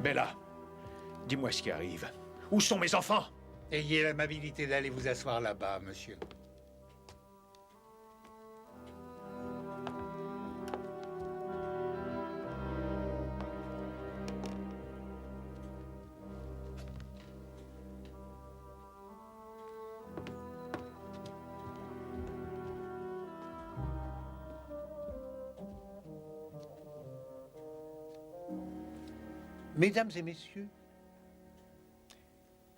Bella, dis-moi ce qui arrive. Où sont mes enfants? Ayez l'amabilité d'aller vous asseoir là-bas, monsieur. Mesdames et messieurs,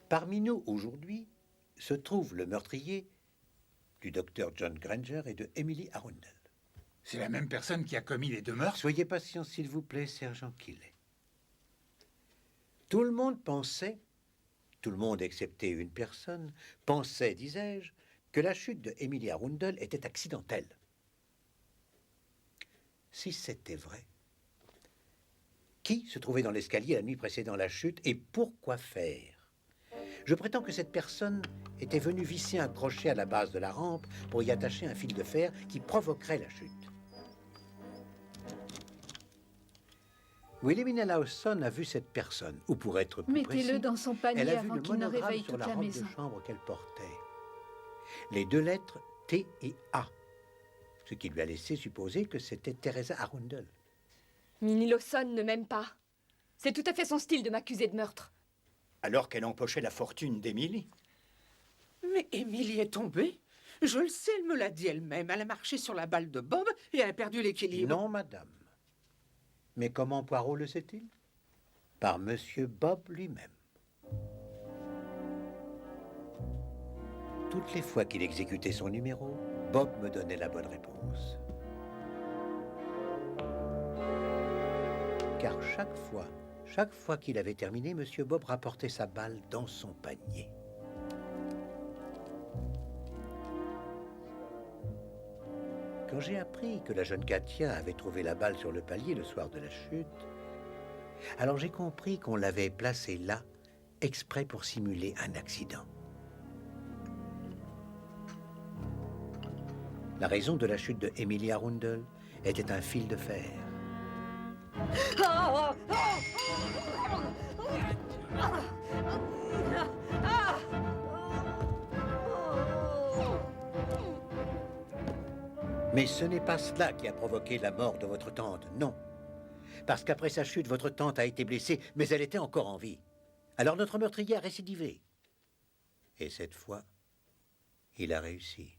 parmi nous aujourd'hui se trouve le meurtrier du docteur John Granger et de Emily Arundel. C'est la même personne qui a commis les 2 meurtres? Soyez patient, s'il vous plaît, sergent Keeley. Tout le monde pensait, tout le monde excepté une personne, pensait, disais-je, que la chute de Emily Arundel était accidentelle. Si c'était vrai, qui se trouvait dans l'escalier la nuit précédant la chute et pourquoi faire? Je prétends que cette personne était venue visser un crochet à la base de la rampe pour y attacher un fil de fer qui provoquerait la chute. Wilhelmina Lawson a vu cette personne, ou pour être plus précis, mettez-le dans son panier elle a vu avant le qu'il ne monogramme réveille sur toute la la robe maison. de chambre qu'elle portait. Les 2 lettres T et A, ce qui lui a laissé supposer que c'était Teresa Arundel. Minnie Lawson ne m'aime pas. C'est tout à fait son style de m'accuser de meurtre. Alors qu'elle empochait la fortune d'Emily? Mais Émilie est tombée. Je le sais, elle me l'a dit elle-même. Elle a marché sur la balle de Bob et elle a perdu l'équilibre. Non, madame. Mais comment Poirot le sait-il? Par Monsieur Bob lui-même. Toutes les fois qu'il exécutait son numéro, Bob me donnait la bonne réponse. Car chaque fois qu'il avait terminé, Monsieur Bob rapportait sa balle dans son panier. Quand j'ai appris que la jeune Katia avait trouvé la balle sur le palier le soir de la chute, alors j'ai compris qu'on l'avait placée là, exprès pour simuler un accident. La raison de la chute de Emily Arundel était un fil de fer. Mais ce n'est pas cela qui a provoqué la mort de votre tante, non. Parce qu'après sa chute, votre tante a été blessée, mais elle était encore en vie. Alors notre meurtrier a récidivé. Et cette fois, il a réussi.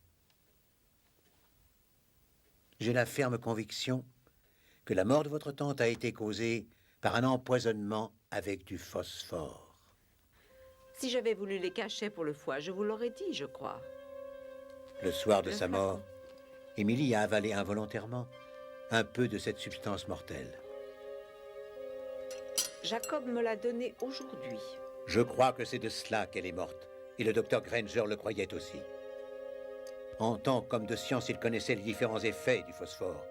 J'ai la ferme conviction que la mort de votre tante a été causée par un empoisonnement avec du phosphore. Si j'avais voulu les cacher pour le foie, je vous l'aurais dit, je crois. Le soir de sa mort, Émilie a avalé involontairement un peu de cette substance mortelle. Jacob me l'a donné aujourd'hui. Je crois que c'est de cela qu'elle est morte, et le docteur Granger le croyait aussi. En tant qu'homme de science, il connaissait les différents effets du phosphore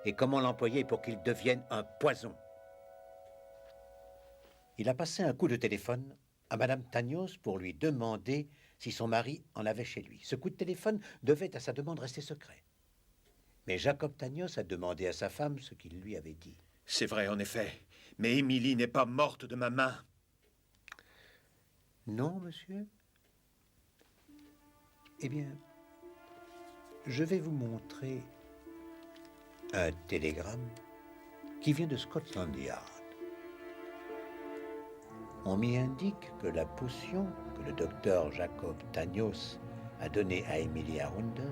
et comment l'employer pour qu'il devienne un poison. Il a passé un coup de téléphone à Madame Tagnos pour lui demander si son mari en avait chez lui. Ce coup de téléphone devait à sa demande rester secret. Mais Jacob Tagnos a demandé à sa femme ce qu'il lui avait dit. C'est vrai, en effet. Mais Émilie n'est pas morte de ma main. Non, monsieur. Eh bien, je vais vous montrer un télégramme qui vient de Scotland Yard. On m'y indique que la potion que le docteur Jacob Tagnos a donnée à Emily Arundel...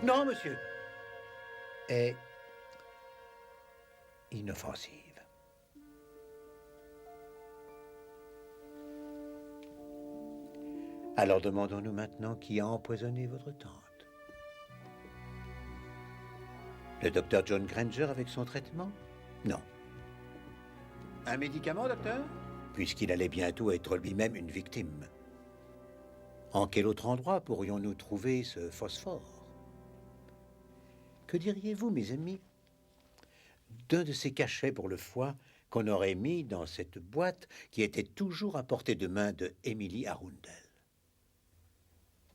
Non, monsieur, est inoffensive. Alors demandons-nous maintenant qui a empoisonné votre tante. Le docteur John Granger avec son traitement? Non. Un médicament, docteur? Puisqu'il allait bientôt être lui-même une victime. En quel autre endroit pourrions-nous trouver ce phosphore? Que diriez-vous, mes amis, d'un de ces cachets pour le foie qu'on aurait mis dans cette boîte qui était toujours à portée de main de Emily Arundel?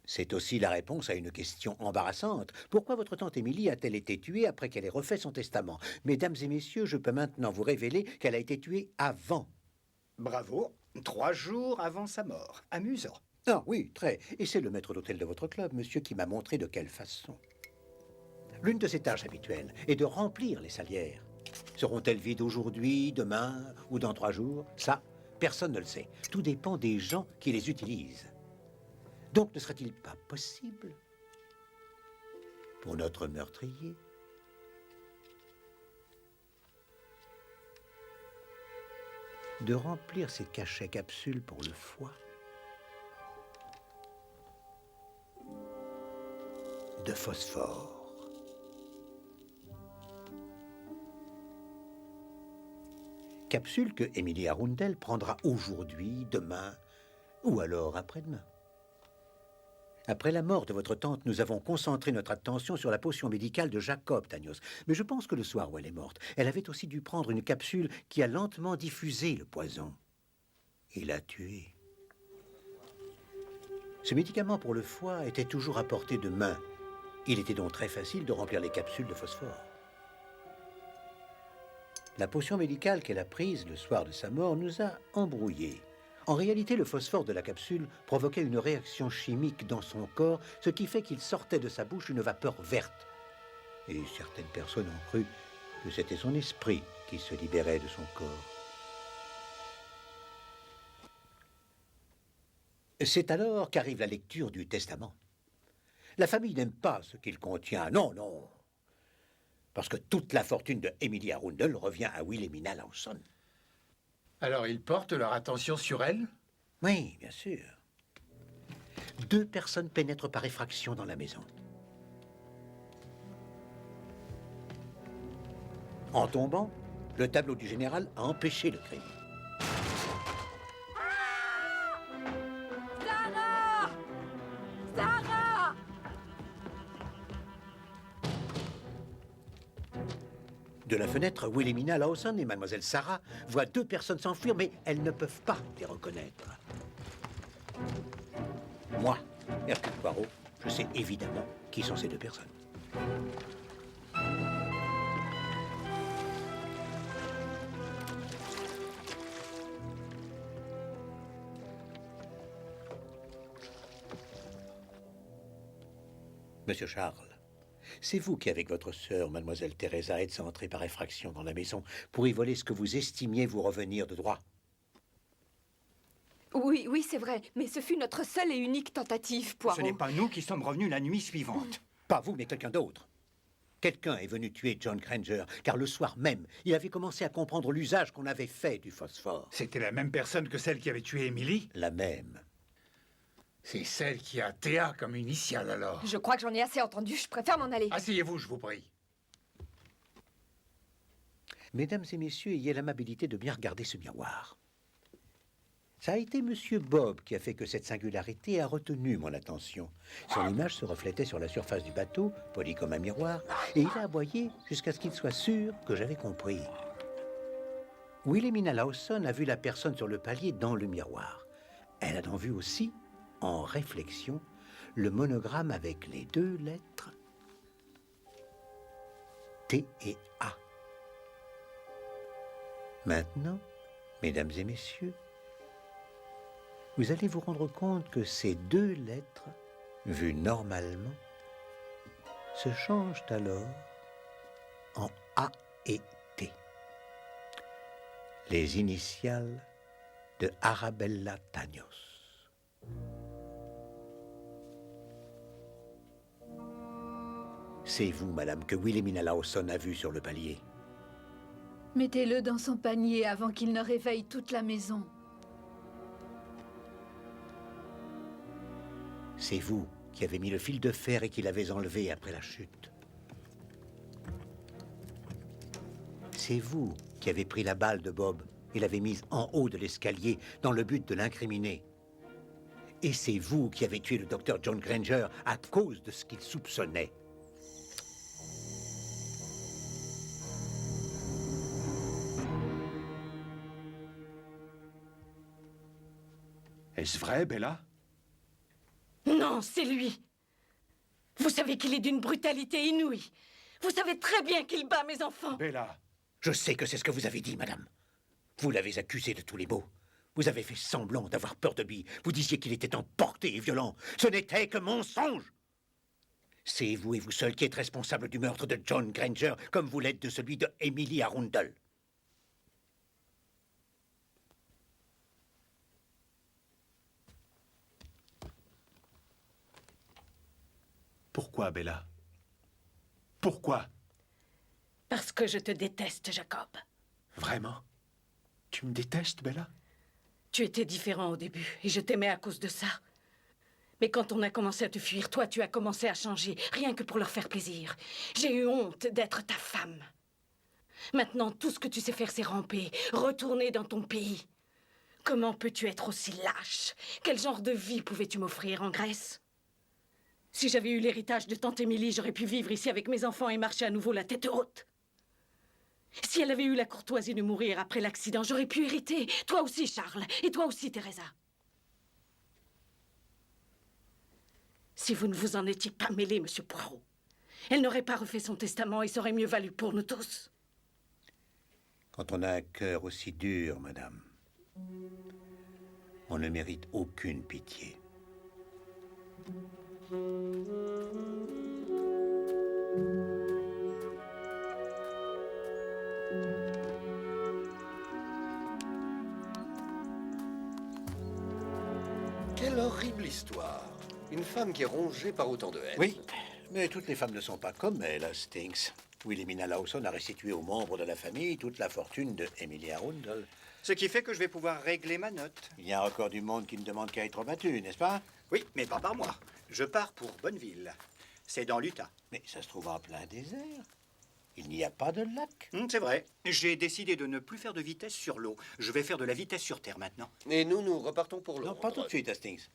C'est aussi la réponse à une question embarrassante. Pourquoi votre tante Émilie a-t-elle été tuée après qu'elle ait refait son testament? Mesdames et messieurs, je peux maintenant vous révéler qu'elle a été tuée avant Bravo. 3 jours avant sa mort. Amusant. Ah oui, très. Et c'est le maître d'hôtel de votre club, monsieur, qui m'a montré de quelle façon. L'une de ses tâches habituelles est de remplir les salières. Seront-elles vides aujourd'hui, demain ou dans 3 jours? Ça, personne ne le sait. Tout dépend des gens qui les utilisent. Donc, ne serait-il pas possible, pour notre meurtrier, de remplir ces cachets capsules pour le foie de phosphore? Capsule que Emily Arundel prendra aujourd'hui, demain ou alors après-demain. Après la mort de votre tante, nous avons concentré notre attention sur la potion médicale de Jacob Tanios. Mais je pense que le soir où elle est morte, elle avait aussi dû prendre une capsule qui a lentement diffusé le poison et l'a tué. Ce médicament pour le foie était toujours à portée de main. Il était donc très facile de remplir les capsules de phosphore. La potion médicale qu'elle a prise le soir de sa mort nous a embrouillés. En réalité, le phosphore de la capsule provoquait une réaction chimique dans son corps, ce qui fait qu'il sortait de sa bouche une vapeur verte. Et certaines personnes ont cru que c'était son esprit qui se libérait de son corps. C'est alors qu'arrive la lecture du testament. La famille n'aime pas ce qu'il contient. Non, non. Parce que toute la fortune de Emily Arundel revient à Wilhelmina Lawson. Alors ils portent leur attention sur elle? Oui, bien sûr. 2 personnes pénètrent par effraction dans la maison. En tombant, le tableau du général a empêché le crime. Sarah! Sarah! De la fenêtre, Wilhelmina Lawson et mademoiselle Sarah voient 2 personnes s'enfuir, mais elles ne peuvent pas les reconnaître. Moi, Hercule Poirot, je sais évidemment qui sont ces 2 personnes. Monsieur Charles, c'est vous qui, avec votre sœur, mademoiselle Teresa, êtes entré par effraction dans la maison pour y voler ce que vous estimiez vous revenir de droit. Oui, oui, c'est vrai. Mais ce fut notre seule et unique tentative, Poirot. Ce n'est pas nous qui sommes revenus la nuit suivante. Pas vous, mais quelqu'un d'autre. Quelqu'un est venu tuer John Granger, car le soir même, il avait commencé à comprendre l'usage qu'on avait fait du phosphore. C'était la même personne que celle qui avait tué Emily? La même. C'est celle qui a Théa comme initiale alors. Je crois que j'en ai assez entendu. Je préfère m'en aller. Asseyez-vous, je vous prie. Mesdames et messieurs, ayez l'amabilité de bien regarder ce miroir. Ça a été Monsieur Bob qui a fait que cette singularité a retenu mon attention. Son image se reflétait sur la surface du bateau, poli comme un miroir, et il a aboyé jusqu'à ce qu'il soit sûr que j'avais compris. Wilhelmina Lawson a vu la personne sur le palier dans le miroir. Elle a donc vu aussi, en réflexion, le monogramme avec les 2 lettres T et A. Maintenant, mesdames et messieurs, vous allez vous rendre compte que ces 2 lettres, vues normalement, se changent alors en A et T. Les initiales de Arabella Tanios. C'est vous, madame, que Wilhelmina Lawson a vu sur le palier. Mettez-le dans son panier avant qu'il ne réveille toute la maison. C'est vous qui avez mis le fil de fer et qui l'avez enlevé après la chute. C'est vous qui avez pris la balle de Bob et l'avez mise en haut de l'escalier dans le but de l'incriminer. Et c'est vous qui avez tué le docteur John Granger à cause de ce qu'il soupçonnait. Est-ce vrai, Bella? Non, c'est lui. Vous savez qu'il est d'une brutalité inouïe. Vous savez très bien qu'il bat mes enfants. Bella. Je sais que c'est ce que vous avez dit, madame. Vous l'avez accusé de tous les maux. Vous avez fait semblant d'avoir peur de lui. Vous disiez qu'il était emporté et violent. Ce n'était que mensonge. C'est vous et vous seul qui êtes responsable du meurtre de John Granger, comme vous l'êtes de celui de Emily Arundel. Pourquoi, Bella? Pourquoi? Parce que je te déteste, Jacob. Vraiment? Tu me détestes, Bella? Tu étais différent au début, et je t'aimais à cause de ça. Mais quand on a commencé à te fuir, toi, tu as commencé à changer, rien que pour leur faire plaisir. J'ai eu honte d'être ta femme. Maintenant, tout ce que tu sais faire, c'est ramper, retourner dans ton pays. Comment peux-tu être aussi lâche? Quel genre de vie pouvais-tu m'offrir en Grèce? Si j'avais eu l'héritage de tante Émilie, j'aurais pu vivre ici avec mes enfants et marcher à nouveau la tête haute. Si elle avait eu la courtoisie de mourir après l'accident, j'aurais pu hériter. Toi aussi, Charles, et toi aussi, Teresa. Si vous ne vous en étiez pas mêlé, Monsieur Poirot, elle n'aurait pas refait son testament et ça aurait mieux valu pour nous tous. Quand on a un cœur aussi dur, madame, on ne mérite aucune pitié. Quelle horrible histoire. Une femme qui est rongée par autant de haine. Oui, mais toutes les femmes ne sont pas comme elle, Hastings. Wilhelmina Lawson a restitué aux membres de la famille toute la fortune de Emily Arundel. Ce qui fait que je vais pouvoir régler ma note. Il y a encore du monde qui ne demande qu'à être battu, n'est-ce pas? Oui, mais pas par moi. Je pars pour Bonneville. C'est dans l'Utah. Mais ça se trouve en plein désert. Il n'y a pas de lac. C'est vrai. J'ai décidé de ne plus faire de vitesse sur l'eau. Je vais faire de la vitesse sur terre maintenant. Et nous repartons pour Non, Londres. pas tout de suite, Hastings.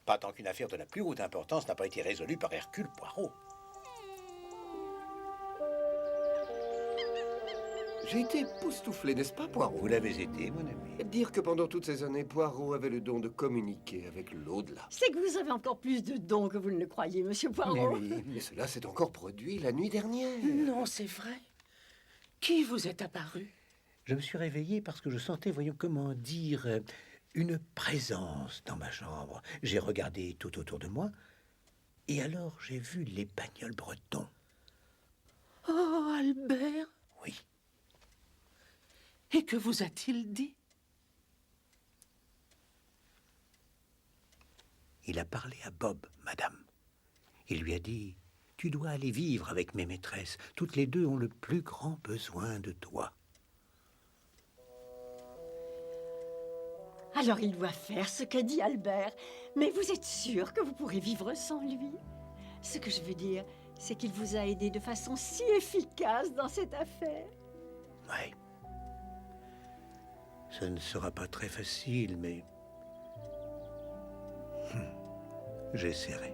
Pas tant qu'une affaire de la plus haute importance n'a pas été résolue par Hercule Poirot. J'ai été époustouflé, n'est-ce pas, Poirot? Vous l'avez été, mon ami. Dire que pendant toutes ces années, Poirot avait le don de communiquer avec l'au-delà. C'est que vous avez encore plus de dons que vous ne le croyez, Monsieur Poirot. Mais oui, mais cela s'est encore produit la nuit dernière. Non, c'est vrai. Qui vous est apparu? Je me suis réveillé parce que je sentais, voyons, comment dire, une présence dans ma chambre. J'ai regardé tout autour de moi, et alors j'ai vu les bagnoles bretons. Oh, Albert. Oui. Et que vous a-t-il dit? Il a parlé à Bob, madame. Il lui a dit, « Tu dois aller vivre avec mes maîtresses. Toutes les deux ont le plus grand besoin de toi. » Alors il doit faire ce qu'a dit Albert. Mais vous êtes sûr que vous pourrez vivre sans lui? Ce que je veux dire, c'est qu'il vous a aidé de façon si efficace dans cette affaire. Oui. Ce ne sera pas très facile, mais... j'essaierai.